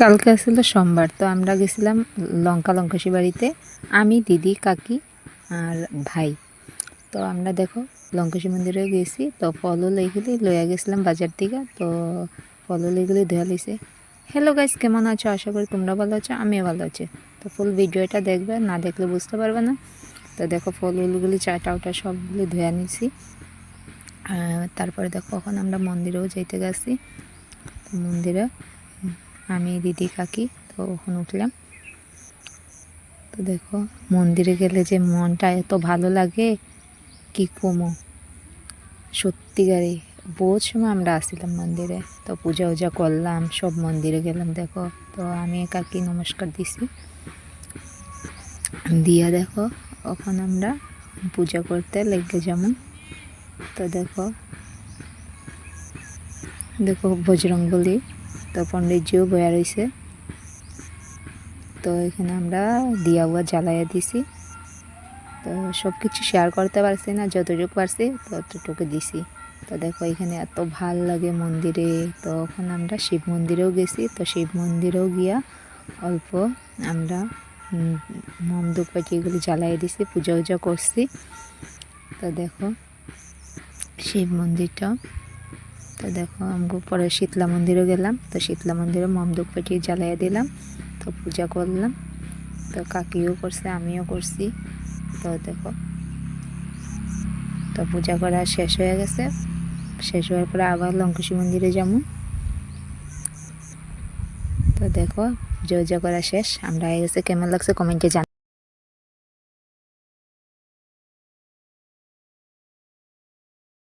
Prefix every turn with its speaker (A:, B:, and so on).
A: কালকে আসলে সোমবার, তো আমরা গেছিলাম লঙ্কাশি বাড়িতে। আমি, দিদি, কাকি আর ভাই। তো আমরা দেখো লঙ্কাশি মন্দিরে গেছি। তো ফলও এইগুলি লইয়া গেছিলাম বাজার থেকে। তো ফলও এইগুলি ধোয়া লইছে। হ্যালো গাইস, কেমন আছো? আশা করি তোমরা ভালো আছো, আমিও ভালো আছি। তো ফুল ভিডিওটা দেখবে, না দেখলে বুঝতে পারবে না। তো দেখো ফলগুলি চাটা ওটা সবগুলি ধোয়া নিছি। তারপরে দেখো এখন আমরা মন্দিরেও যাইতে গেছি। তো মন্দিরে আমি, দিদি, কাকি তো ওখানে উঠলাম। তো দেখো মন্দিরে গেলে যে মনটা এত ভালো লাগে কি কমো, সত্যিকারে। বহুত সময় আমরা আসছিলাম মন্দিরে, তো পূজা উজা করলাম, সব মন্দিরে গেলাম। দেখো তো আমি কাকি নমস্কার দিছি, দিয়া দেখো ওখানে আমরা পূজা করতে লেগে যেমন। তো দেখো দেখো বজরংবলী, তো পণ্ডিতজিও বয়া রয়েছে। তো এখানে আমরা দিয়া উয়া জ্বালাইয়া দিছি। তো সব কিছু শেয়ার করতে পারছি না, যতটুকু পারছি ততটুকু দিছি। তো দেখো এখানে এত ভাল লাগে মন্দিরে। তো ওখানে আমরা শিব মন্দিরেও গেছি। তো শিব মন্দিরেও গিয়া অল্প আমরা মম ধূপকাঠি এগুলি জ্বালাই দিছি, পূজা উজা করছি। তো দেখো শিব মন্দিরটা। তো দেখো আমরা পরে শীতলা মন্দিরে গেলাম। তো শীতলা মন্দিরে মম ধূপকাঠি জ্বালাইয়া দিলাম, তো পূজা করলাম। তো কাকিও করছে, আমিও করছি। তো দেখো তো পূজা করা শেষ হয়ে গেছে। শেষ হওয়ার পরে আবার লঙ্কাশি মন্দিরে যাবো। তো দেখো পূজা উজা করা শেষ, আমরা হয়ে গেছে। কেমন লাগছে কমেন্টে জানাবেন।